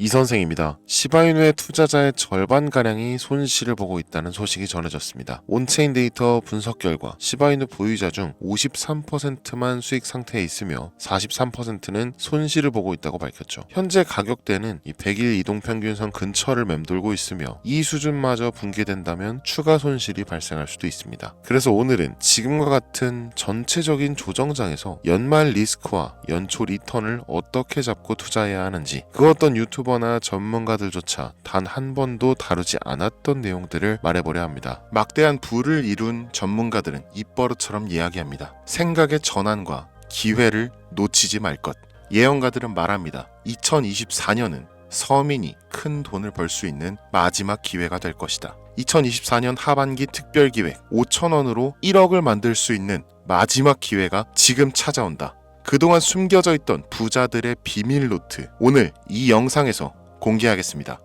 이 선생입니다. 시바이누의 투자자의 절반가량이 손실을 보고 있다는 소식이 전해졌습니다. 온체인 데이터 분석 결과 시바이누 보유자 중 53%만 수익 상태에 있으며 43%는 손실을 보고 있다고 밝혔죠. 현재 가격대는 이 100일 이동평균선 근처를 맴돌고 있으며 이 수준마저 붕괴된다면 추가 손실이 발생할 수도 있습니다. 그래서 오늘은 지금과 같은 전체적인 조정장에서 연말 리스크와 연초 리턴을 어떻게 잡고 투자해야 하는지, 그 어떤 유튜버나 전문가들조차 단 한 번도 다루지 않았던 내용들을 말해보려 합니다. 막대한 부를 이룬 전문가들은 입버릇처럼 이야기합니다. 생각의 전환과 기회를 놓치지 말 것. 예언가들은 말합니다. 2024년은 서민이 큰 돈을 벌 수 있는 마지막 기회가 될 것이다. 2024년 하반기 특별기획 5,000원으로 1억을 만들 수 있는 마지막 기회가 지금 찾아온다. 그동안 숨겨져 있던 부자들의 비밀 노트, 오늘 이 영상에서 공개하겠습니다.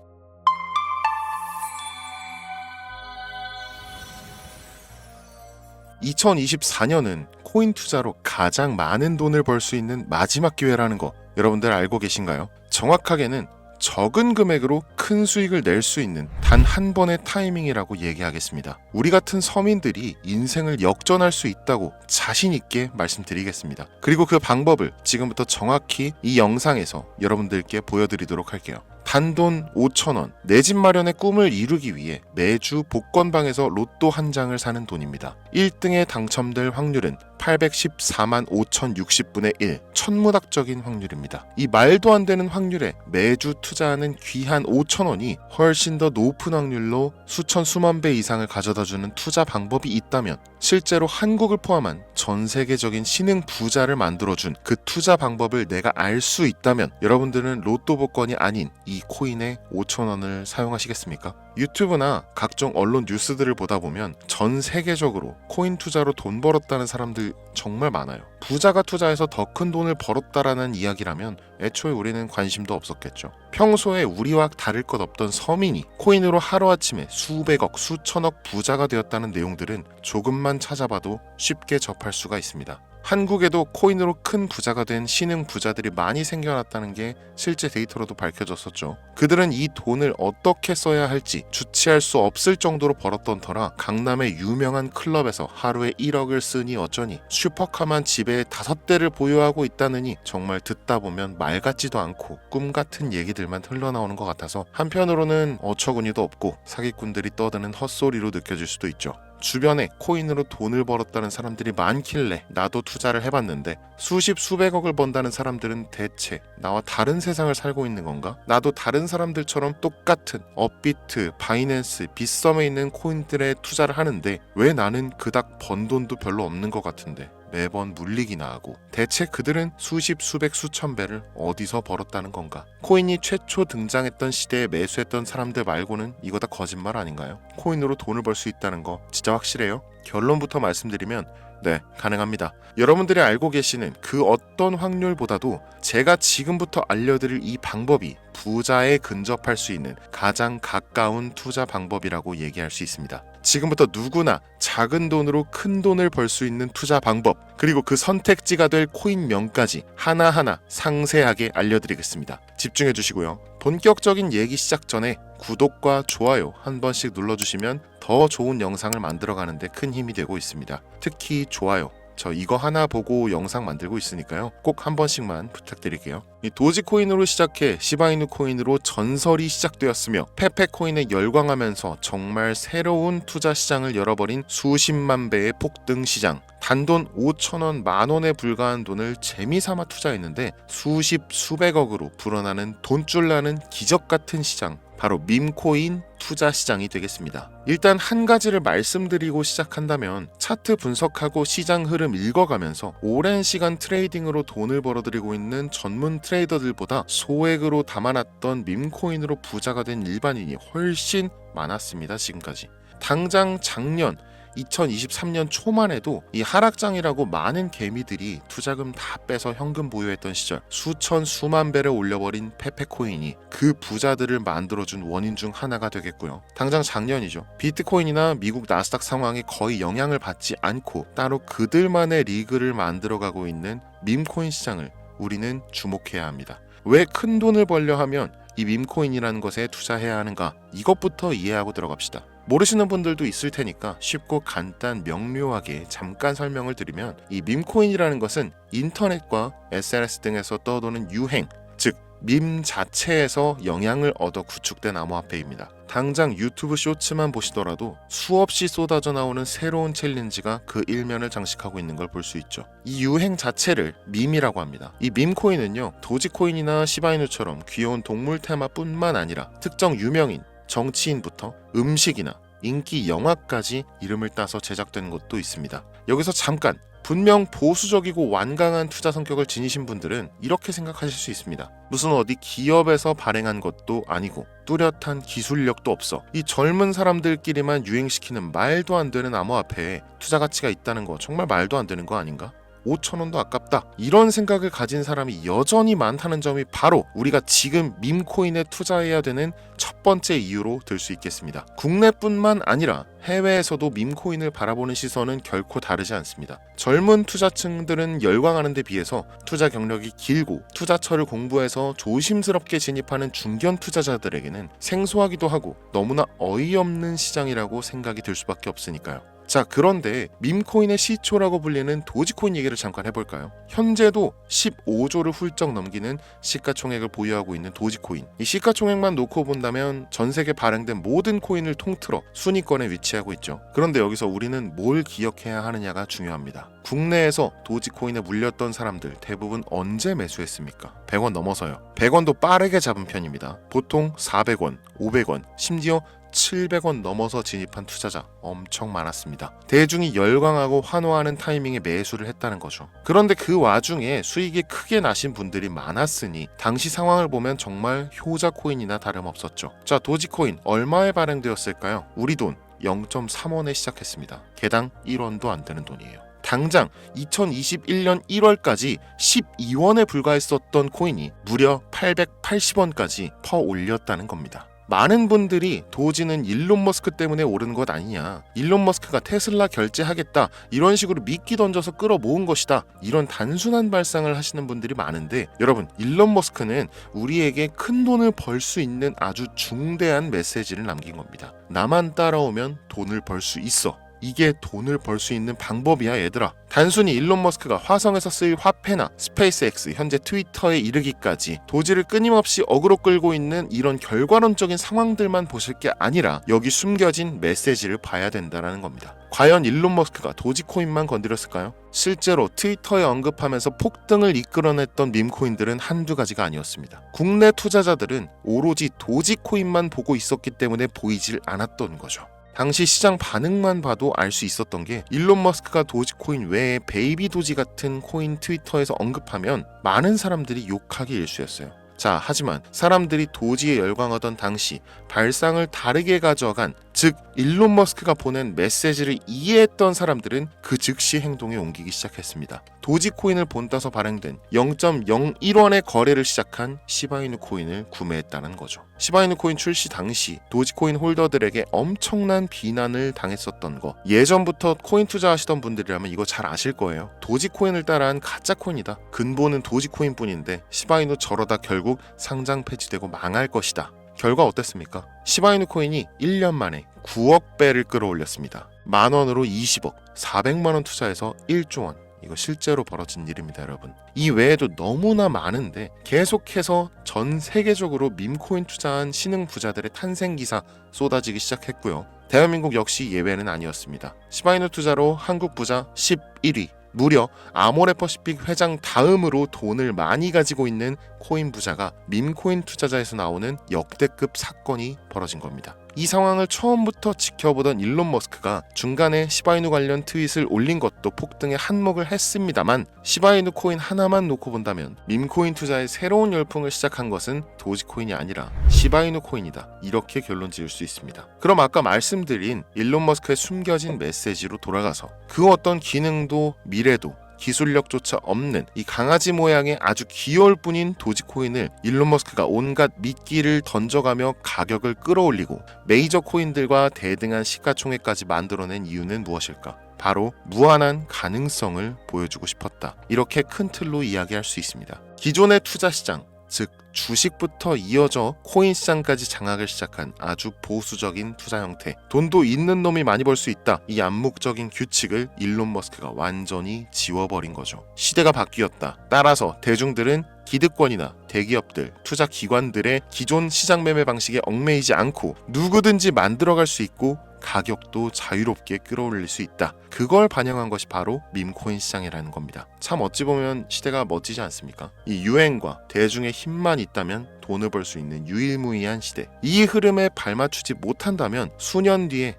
(2024년은) 코인 투자로 가장 많은 돈을 벌 수 있는 마지막 기회라는 거 여러분들 알고 계신가요? 정확하게는 적은 금액으로 큰 수익을 낼 수 있는 단 한 번의 타이밍이라고 얘기하겠습니다. 우리 같은 서민들이 인생을 역전할 수 있다고 자신 있게 말씀드리겠습니다. 그리고 그 방법을 지금부터 정확히 이 영상에서 여러분들께 보여드리도록 할게요. 단돈 5,000원, 내 집 마련의 꿈을 이루기 위해 매주 복권방에서 로또 한 장을 사는 돈입니다. 1등에 당첨될 확률은 814만 5,060분의 1, 천문학적인 확률입니다. 이 말도 안 되는 확률에 매주 투자하는 귀한 5,000원이 훨씬 더 높은 확률로 수천 수만 배 이상을 가져다주는 투자 방법이 있다면, 실제로 한국을 포함한 전 세계적인 신흥 부자를 만들어준 그 투자 방법을 내가 알 수 있다면 여러분들은 로또 복권이 아닌 이 코인의 5,000원을 사용하시겠습니까? 유튜브나 각종 언론 뉴스들을 보다 보면 전 세계적으로 코인 투자로 돈 벌었다는 사람들 정말 많아요. 부자가 투자해서 더 큰 돈을 벌었다라는 이야기라면 애초에 우리는 관심도 없었겠죠. 평소에 우리와 다를 것 없던 서민이 코인으로 하루아침에 수백억, 수천억 부자가 되었다는 내용들은 조금만 찾아봐도 쉽게 접할 수가 있습니다. 한국에도 코인으로 큰 부자가 된 신흥 부자들이 많이 생겨났다는 게 실제 데이터로도 밝혀졌었죠. 그들은 이 돈을 어떻게 써야 할지 주체할 수 없을 정도로 벌었던 터라 강남의 유명한 클럽에서 하루에 1억을 쓰니 어쩌니, 슈퍼카만 집에 5대를 보유하고 있다느니, 정말 듣다 보면 말 같지도 않고 꿈 같은 얘기들만 흘러나오는 것 같아서 한편으로는 어처구니도 없고 사기꾼들이 떠드는 헛소리로 느껴질 수도 있죠. 주변에 코인으로 돈을 벌었다는 사람들이 많길래 나도 투자를 해봤는데, 수십 수백억을 번다는 사람들은 대체 나와 다른 세상을 살고 있는 건가? 나도 다른 사람들처럼 똑같은 업비트, 바이낸스, 빗썸에 있는 코인들에 투자를 하는데 왜 나는 그닥 번 돈도 별로 없는 것 같은데 매번 물리기나 하고, 대체 그들은 수십, 수백, 수천 배를 어디서 벌었다는 건가? 코인이 최초 등장했던 시대에 매수했던 사람들 말고는 이거 다 거짓말 아닌가요? 코인으로 돈을 벌 수 있다는 거 진짜 확실해요? 결론부터 말씀드리면 네, 가능합니다. 여러분들이 알고 계시는 그 어떤 확률보다도 제가 지금부터 알려드릴 이 방법이 부자에 근접할 수 있는 가장 가까운 투자 방법이라고 얘기할 수 있습니다. 지금부터 누구나 작은 돈으로 큰 돈을 벌 수 있는 투자 방법, 그리고 그 선택지가 될 코인명까지 하나하나 상세하게 알려드리겠습니다. 집중해 주시고요. 본격적인 얘기 시작 전에 구독과 좋아요 한 번씩 눌러주시면 더 좋은 영상을 만들어가는데 큰 힘이 되고 있습니다. 특히 좋아요, 저 이거 하나 보고 영상 만들고 있으니까요. 꼭 한 번씩만 부탁드릴게요. 이 도지코인으로 시작해 시바이누 코인으로 전설이 시작되었으며 페페코인에 열광하면서 정말 새로운 투자 시장을 열어버린 수십만 배의 폭등 시장. 단돈 5,000원, 만원에 불과한 돈을 재미삼아 투자했는데 수십, 수백억으로 불어나는 돈줄 나는 기적 같은 시장, 바로 밈코인 투자 시장이 되겠습니다. 일단 한 가지를 말씀드리고 시작한다면, 차트 분석하고 시장 흐름 읽어가면서 오랜 시간 트레이딩으로 돈을 벌어들이고 있는 전문 트레이더들보다 소액으로 담아놨던 밈코인으로 부자가 된 일반인이 훨씬 많았습니다. 지금까지. 당장 작년 2023년 초만 해도 이 하락장이라고 많은 개미들이 투자금 다 빼서 현금 보유했던 시절, 수천 수만 배를 올려버린 페페코인이 그 부자들을 만들어준 원인 중 하나가 되겠고요. 당장 작년이죠. 비트코인이나 미국 나스닥 상황에 거의 영향을 받지 않고 따로 그들만의 리그를 만들어가고 있는 밈코인 시장을 우리는 주목해야 합니다. 왜 큰 돈을 벌려 하면 이 밈코인이라는 것에 투자해야 하는가? 이것부터 이해하고 들어갑시다. 모르시는 분들도 있을 테니까 쉽고 간단 명료하게 잠깐 설명을 드리면, 이 밈코인이라는 것은 인터넷과 SNS 등에서 떠도는 유행, 즉 밈 자체에서 영향을 얻어 구축된 암호화폐입니다. 당장 유튜브 쇼츠만 보시더라도 수없이 쏟아져 나오는 새로운 챌린지가 그 일면을 장식하고 있는 걸 볼 수 있죠. 이 유행 자체를 밈이라고 합니다. 이 밈코인은요, 도지코인이나 시바이누처럼 귀여운 동물 테마뿐만 아니라 특정 유명인, 정치인부터 음식이나 인기 영화까지 이름을 따서 제작된 것도 있습니다. 여기서 잠깐, 분명 보수적이고 완강한 투자 성격을 지니신 분들은 이렇게 생각하실 수 있습니다. 무슨 어디 기업에서 발행한 것도 아니고 뚜렷한 기술력도 없어 이 젊은 사람들끼리만 유행시키는 말도 안 되는 암호화폐에 투자 가치가 있다는 거 정말 말도 안 되는 거 아닌가? 5,000원도 아깝다, 이런 생각을 가진 사람이 여전히 많다는 점이 바로 우리가 지금 밈코인에 투자해야 되는 첫 번째 이유로 들 수 있겠습니다. 국내뿐만 아니라 해외에서도 밈코인을 바라보는 시선은 결코 다르지 않습니다. 젊은 투자층들은 열광하는 데 비해서 투자 경력이 길고 투자처를 공부해서 조심스럽게 진입하는 중견 투자자들에게는 생소하기도 하고 너무나 어이없는 시장이라고 생각이 들 수밖에 없으니까요. 자, 그런데 밈코인의 시초라고 불리는 도지코인 얘기를 잠깐 해볼까요? 현재도 15조를 훌쩍 넘기는 시가총액을 보유하고 있는 도지코인. 이 시가총액만 놓고 본다면 전 세계 발행된 모든 코인을 통틀어 순위권에 위치하고 있죠. 그런데 여기서 우리는 뭘 기억해야 하느냐가 중요합니다. 국내에서 도지코인에 물렸던 사람들 대부분 언제 매수했습니까? 100원 넘어서요. 100원도 빠르게 잡은 편입니다. 보통 400원, 500원, 심지어 700원 넘어서 진입한 투자자 엄청 많았습니다. 대중이 열광하고 환호하는 타이밍에 매수를 했다는 거죠. 그런데 그 와중에 수익이 크게 나신 분들이 많았으니 당시 상황을 보면 정말 효자 코인이나 다름없었죠. 자, 도지코인 얼마에 발행되었을까요? 우리 돈 0.3원에 시작했습니다. 개당 1원도 안 되는 돈이에요. 당장 2021년 1월까지 12원에 불과했었던 코인이 무려 880원까지 퍼 올렸다는 겁니다. 많은 분들이 도지는 일론 머스크 때문에 오른 것 아니냐, 일론 머스크가 테슬라 결제하겠다, 이런 식으로 미끼 던져서 끌어모은 것이다, 이런 단순한 발상을 하시는 분들이 많은데, 여러분, 일론 머스크는 우리에게 큰 돈을 벌 수 있는 아주 중대한 메시지를 남긴 겁니다. 나만 따라오면 돈을 벌 수 있어. 이게 돈을 벌 수 있는 방법이야, 얘들아. 단순히 일론 머스크가 화성에서 쓰일 화폐나 스페이스X, 현재 트위터에 이르기까지 도지를 끊임없이 어그로 끌고 있는 이런 결과론적인 상황들만 보실 게 아니라 여기 숨겨진 메시지를 봐야 된다는 겁니다. 과연 일론 머스크가 도지코인만 건드렸을까요? 실제로 트위터에 언급하면서 폭등을 이끌어냈던 밈코인들은 한두 가지가 아니었습니다. 국내 투자자들은 오로지 도지코인만 보고 있었기 때문에 보이질 않았던 거죠. 당시 시장 반응만 봐도 알 수 있었던 게, 일론 머스크가 도지코인 외에 베이비 도지 같은 코인 트위터에서 언급하면 많은 사람들이 욕하기 일쑤였어요. 자, 하지만 사람들이 도지에 열광하던 당시 발상을 다르게 가져간, 즉 일론 머스크가 보낸 메시지를 이해했던 사람들은 그 즉시 행동에 옮기기 시작했습니다. 도지코인을 본따서 발행된 0.01원의 거래를 시작한 시바이누 코인을 구매했다는 거죠. 시바이누 코인 출시 당시 도지코인 홀더들에게 엄청난 비난을 당했었던 거, 예전부터 코인 투자하시던 분들이라면 이거 잘 아실 거예요. 도지코인을 따라한 가짜 코인이다, 근본은 도지코인 뿐인데 시바이누 저러다 결국 상장 폐지되고 망할 것이다. 결과 어땠습니까? 시바이누 코인이 1년 만에 9억 배를 끌어올렸습니다. 만원으로 20억, 400만원 투자해서 1조 원. 이거 실제로 벌어진 일입니다, 여러분. 이 외에도 너무나 많은데 계속해서 전 세계적으로 밈코인 투자한 신흥 부자들의 탄생 기사 쏟아지기 시작했고요. 대한민국 역시 예외는 아니었습니다. 시바이누 투자로 한국 부자 11위, 무려 아모레퍼시픽 회장 다음으로 돈을 많이 가지고 있는 코인 부자가 밈코인 투자자에서 나오는 역대급 사건이 벌어진 겁니다. 이 상황을 처음부터 지켜보던 일론 머스크가 중간에 시바이누 관련 트윗을 올린 것도 폭등에 한몫을 했습니다만, 시바이누 코인 하나만 놓고 본다면 밈코인 투자의 새로운 열풍을 시작한 것은 도지코인이 아니라 시바이누 코인이다, 이렇게 결론 지을 수 있습니다. 그럼 아까 말씀드린 일론 머스크의 숨겨진 메시지로 돌아가서 그 어떤 기능도 미래도 기술력조차 없는 이 강아지 모양의 아주 귀여울 뿐인 도지코인을 일론 머스크가 온갖 미끼를 던져가며 가격을 끌어올리고 메이저 코인들과 대등한 시가총액까지 만들어낸 이유는 무엇일까? 바로 무한한 가능성을 보여주고 싶었다, 이렇게 큰 틀로 이야기할 수 있습니다. 기존의 투자 시장, 즉 주식부터 이어져 코인 시장까지 장악을 시작한 아주 보수적인 투자 형태. 돈도 있는 놈이 많이 벌 수 있다. 이 암묵적인 규칙을 일론 머스크가 완전히 지워버린 거죠. 시대가 바뀌었다. 따라서 대중들은 기득권이나 대기업들, 투자 기관들의 기존 시장 매매 방식에 얽매이지 않고 누구든지 만들어갈 수 있고 가격도 자유롭게 끌어올릴 수 있다. 그걸 반영한 것이 바로 밈코인 시장이라는 겁니다. 참 어찌 보면 시대가 멋지지 않습니까? 이 유행과 대중의 힘만 있다면 돈을 벌 수 있는 유일무이한 시대. 이 흐름에 발맞추지 못한다면 수년 뒤에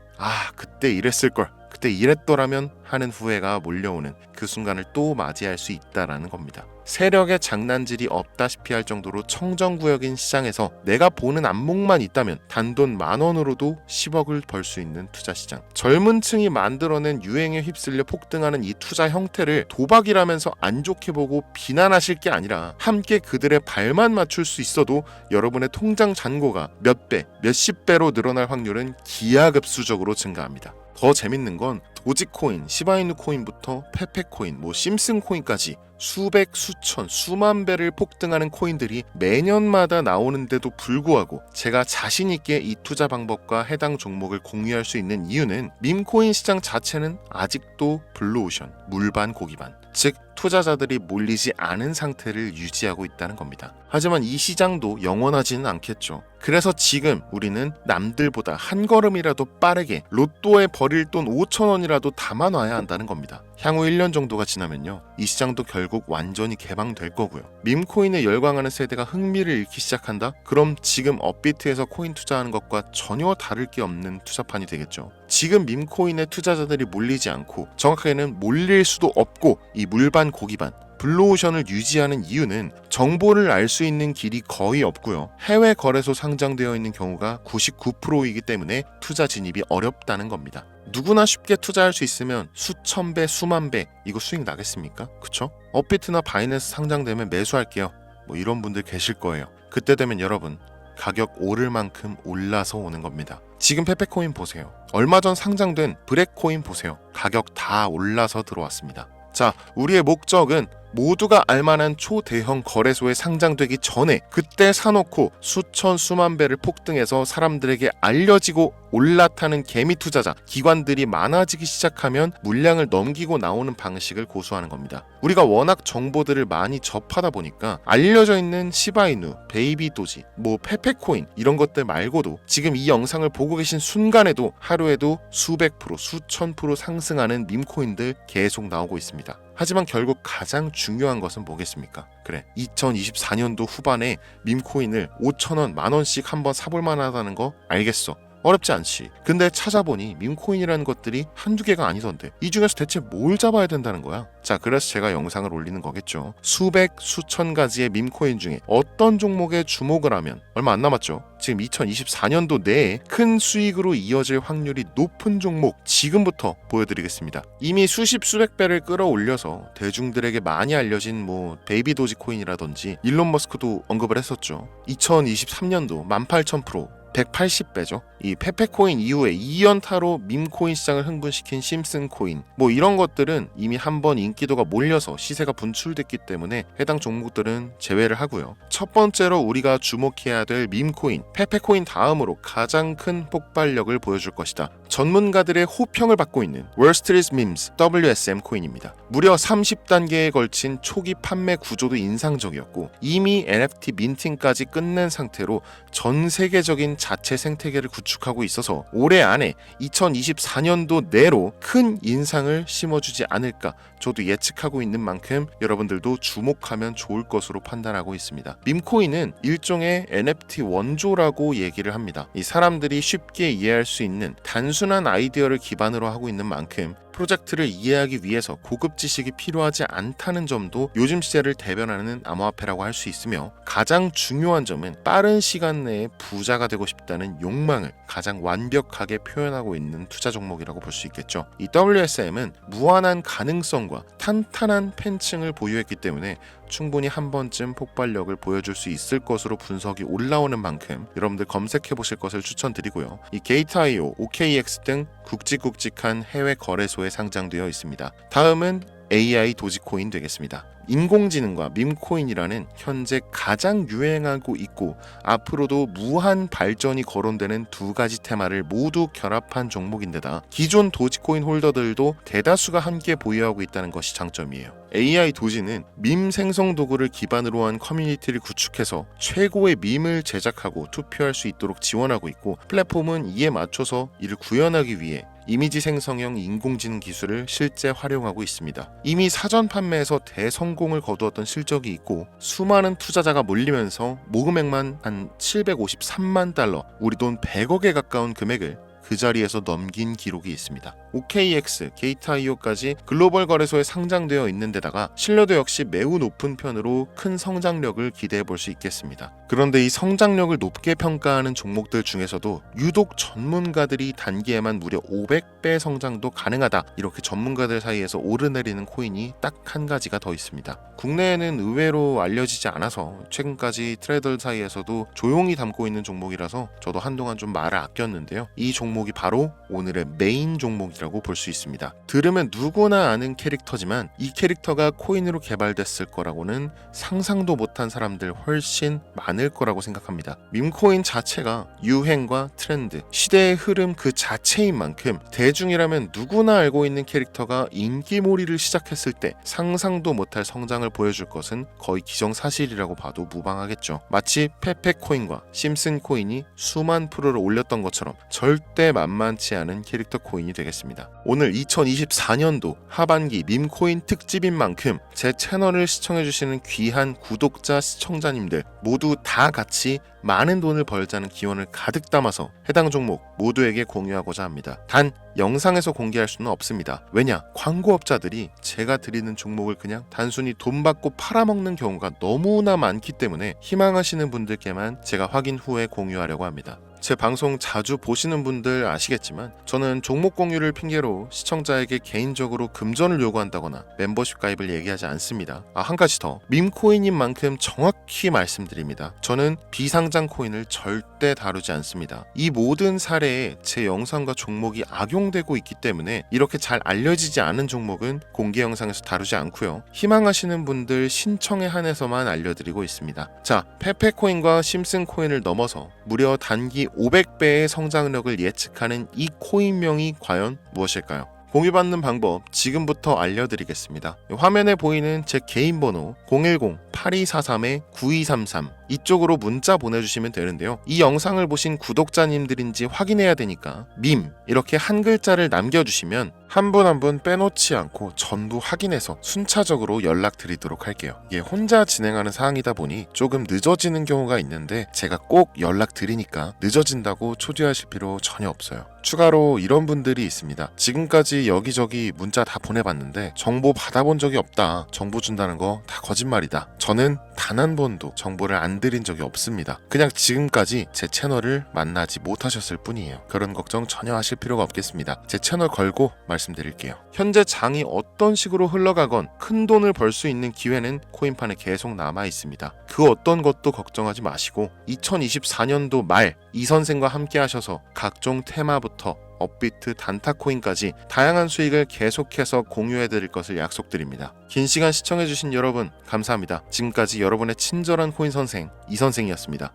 그때 이랬을걸, 그때 이랬더라면 하는 후회가 몰려오는 그 순간을 또 맞이할 수 있다라는 겁니다. 세력의 장난질이 없다시피 할 정도로 청정구역인 시장에서 내가 보는 안목만 있다면 단돈 10,000원으로도 10억을 벌 수 있는 투자 시장. 젊은 층이 만들어낸 유행에 휩쓸려 폭등하는 이 투자 형태를 도박이라면서 안 좋게 보고 비난하실 게 아니라 함께 그들의 발만 맞출 수 있어도 여러분의 통장 잔고가 몇 배, 몇십 배로 늘어날 확률은 기하급수적으로 증가합니다. 더 재밌는 건 도지코인, 시바이누 코인부터 페페코인, 심슨 코인까지 수백, 수천, 수만 배를 폭등하는 코인들이 매년마다 나오는데도 불구하고 제가 자신 있게 이 투자 방법과 해당 종목을 공유할 수 있는 이유는 밈코인 시장 자체는 아직도 블루오션, 물반 고기반, 즉 투자자들이 몰리지 않은 상태를 유지하고 있다는 겁니다. 하지만 이 시장도 영원하지는 않겠죠. 그래서 지금 우리는 남들보다 한 걸음이라도 빠르게 로또에 버릴 돈 5,000원이라도 담아놔야 한다는 겁니다. 향후 1년 정도가 지나면요, 이 시장도 결국 완전히 개방될 거고요. 밈코인에 열광하는 세대가 흥미를 잃기 시작한다? 그럼 지금 업비트에서 코인 투자하는 것과 전혀 다를 게 없는 투자판이 되겠죠. 지금 밈코인에 투자자들이 몰리지 않고, 정확하게는 몰릴 수도 없고, 이 물반 고기반 블루오션을 유지하는 이유는 정보를 알 수 있는 길이 거의 없고요. 해외 거래소 상장되어 있는 경우가 99%이기 때문에 투자 진입이 어렵다는 겁니다. 누구나 쉽게 투자할 수 있으면 수천 배, 수만 배 이거 수익 나겠습니까? 그쵸? 업비트나 바이낸스 상장되면 매수할게요. 이런 분들 계실 거예요. 그때 되면 여러분, 가격 오를 만큼 올라서 오는 겁니다. 지금 페페코인 보세요. 얼마 전 상장된 브렉코인 보세요. 가격 다 올라서 들어왔습니다. 자, 우리의 목적은 모두가 알만한 초대형 거래소에 상장되기 전에 그때 사놓고 수천 수만 배를 폭등해서 사람들에게 알려지고 올라타는 개미 투자자, 기관들이 많아지기 시작하면 물량을 넘기고 나오는 방식을 고수하는 겁니다. 우리가 워낙 정보들을 많이 접하다 보니까 알려져 있는 시바이누, 베이비도지, 페페코인 이런 것들 말고도 지금 이 영상을 보고 계신 순간에도 하루에도 수백 프로, 수천 프로 상승하는 밈코인들 계속 나오고 있습니다. 하지만 결국 가장 중요한 것은 뭐겠습니까? 그래, 2024년도 후반에 밈코인을 5,000원, 10,000원씩 한번 사볼 만하다는 거 알겠어. 어렵지 않지. 근데 찾아보니 밈코인이라는 것들이 한두 개가 아니던데 이 중에서 대체 뭘 잡아야 된다는 거야? 자, 그래서 제가 영상을 올리는 거겠죠. 수백, 수천 가지의 밈코인 중에 어떤 종목에 주목을 하면 얼마 안 남았죠. 지금 2024년도 내에 큰 수익으로 이어질 확률이 높은 종목 지금부터 보여드리겠습니다. 이미 수십 수백 배를 끌어올려서 대중들에게 많이 알려진 베이비 도지 코인이라든지 일론 머스크도 언급을 했었죠. 2023년도 18,000%, 180배죠. 이 페페코인 이후에 2연타로 밈코인 시장을 흥분시킨 심슨코인 이런 것들은 이미 한번 인기도가 몰려서 시세가 분출됐기 때문에 해당 종목들은 제외를 하고요. 첫 번째로 우리가 주목해야 될 밈코인, 페페코인 다음으로 가장 큰 폭발력을 보여줄 것이다. 전문가들의 호평을 받고 있는 월스트리트 밈스 WSM 코인입니다. 무려 30단계에 걸친 초기 판매 구조도 인상적이었고 이미 NFT 민팅까지 끝낸 상태로 전 세계적인 자체 생태계를 구축하고 있어서 올해 안에 2024년도 내로 큰 인상을 심어주지 않을까 저도 예측하고 있는 만큼 여러분들도 주목하면 좋을 것으로 판단하고 있습니다. 밈코인은 일종의 NFT 원조라고 얘기를 합니다. 이 사람들이 쉽게 이해할 수 있는 단순한 아이디어를 기반으로 하고 있는 만큼 프로젝트를 이해하기 위해서 고급 지식이 필요하지 않다는 점도 요즘 시대를 대변하는 암호화폐라고 할 수 있으며 가장 중요한 점은 빠른 시간 내에 부자가 되고 싶다는 욕망을 가장 완벽하게 표현하고 있는 투자 종목이라고 볼 수 있겠죠. 이 WSM은 무한한 가능성과 탄탄한 팬층을 보유했기 때문에 충분히 한 번쯤 폭발력을 보여줄 수 있을 것으로 분석이 올라오는 만큼 여러분들 검색해 보실 것을 추천드리고요. 이 게이트.io, OKX 등 굵직굵직한 해외 거래소에 상장되어 있습니다. 다음은 AI 도지코인 되겠습니다. 인공지능과 밈코인이라는 현재 가장 유행하고 있고 앞으로도 무한 발전이 거론되는 두 가지 테마를 모두 결합한 종목인데다 기존 도지코인 홀더들도 대다수가 함께 보유하고 있다는 것이 장점이에요. AI 도지는 밈 생성 도구를 기반으로 한 커뮤니티를 구축해서 최고의 밈을 제작하고 투표할 수 있도록 지원하고 있고 플랫폼은 이에 맞춰서 이를 구현하기 위해 이미지 생성형 인공지능 기술을 실제 활용하고 있습니다. 이미 사전 판매에서 대성공을 거두었던 실적이 있고 수많은 투자자가 몰리면서 모금액만 한 753만 달러, 우리 돈 100억에 가까운 금액을 그 자리에서 넘긴 기록이 있습니다. OKX, 게이트.io까지 글로벌 거래소에 상장되어 있는 데다가 신뢰도 역시 매우 높은 편으로 큰 성장력을 기대해 볼 수 있겠습니다. 그런데 이 성장력을 높게 평가하는 종목들 중에서도 유독 전문가들이 단기에만 무려 500배 성장도 가능하다, 이렇게 전문가들 사이에서 오르내리는 코인이 딱 한 가지가 더 있습니다. 국내에는 의외로 알려지지 않아서 최근까지 트레이더 사이에서도 조용히 담고 있는 종목이라서 저도 한동안 좀 말을 아꼈는데요. 이 종목이 바로 오늘의 메인 종목이라고 볼 수 있습니다. 들으면 누구나 아는 캐릭터지만 이 캐릭터가 코인으로 개발됐을 거라고는 상상도 못한 사람들 훨씬 많을 거라고 생각합니다. 밈코인 자체가 유행과 트렌드, 시대의 흐름 그 자체인 만큼 대중이라면 누구나 알고 있는 캐릭터가 인기몰이를 시작했을 때 상상도 못할 성장을 보여줄 것은 거의 기정사실이라고 봐도 무방하겠죠. 마치 페페코인과 심슨코인이 수만 프로를 올렸던 것처럼 절대 만만치 않은 캐릭터 코인이 되겠습니다. 오늘 2024년도 하반기 밈코인 특집인 만큼 제 채널을 시청해주시는 귀한 구독자, 시청자님들 모두 다 같이 많은 돈을 벌자는 기원을 가득 담아서 해당 종목 모두에게 공유하고자 합니다. 단 영상에서 공개할 수는 없습니다. 왜냐? 광고업자들이 제가 드리는 종목을 그냥 단순히 돈 받고 팔아먹는 경우가 너무나 많기 때문에 희망하시는 분들께만 제가 확인 후에 공유하려고 합니다. 제 방송 자주 보시는 분들 아시겠지만 저는 종목 공유를 핑계로 시청자에게 개인적으로 금전을 요구한다거나 멤버십 가입을 얘기하지 않습니다. 한 가지 더, 밈코인인 만큼 정확히 말씀드립니다. 저는 비상장 코인을 절대 다루지 않습니다. 이 모든 사례에 제 영상과 종목이 악용되고 있기 때문에 이렇게 잘 알려지지 않은 종목은 공개 영상에서 다루지 않고요. 희망하시는 분들 신청에 한해서만 알려드리고 있습니다. 자, 페페코인과 심슨코인을 넘어서 무려 단기 500배의 성장력을 예측하는 이 코인명이 과연 무엇일까요? 공유받는 방법 지금부터 알려드리겠습니다. 화면에 보이는 제 개인 번호 010-8243-9233 이쪽으로 문자 보내주시면 되는데요. 이 영상을 보신 구독자님들인지 확인해야 되니까 밈 이렇게 한 글자를 남겨주시면 한 분 한 분 빼놓지 않고 전부 확인해서 순차적으로 연락드리도록 할게요. 이게 혼자 진행하는 사항이다 보니 조금 늦어지는 경우가 있는데 제가 꼭 연락드리니까 늦어진다고 초조하실 필요 전혀 없어요. 추가로 이런 분들이 있습니다. 지금까지 여기저기 문자 다 보내봤는데 정보 받아본 적이 없다. 정보 준다는 거 다 거짓말이다. 저는 단 한 번도 정보를 안 드린 적이 없습니다. 그냥 지금까지 제 채널을 만나지 못하셨을 뿐이에요. 그런 걱정 전혀 하실 필요가 없겠습니다. 제 채널 걸고 말씀드릴게요. 현재 장이 어떤 식으로 흘러가건 큰 돈을 벌 수 있는 기회는 코인판에 계속 남아 있습니다. 그 어떤 것도 걱정하지 마시고 2024년도 말 이 선생과 함께 하셔서 각종 테마부터 업비트, 단타코인까지 다양한 수익을 계속해서 공유해드릴 것을 약속드립니다. 긴 시간 시청해주신 여러분 감사합니다. 지금까지 여러분의 친절한 코인 선생 이선생이었습니다.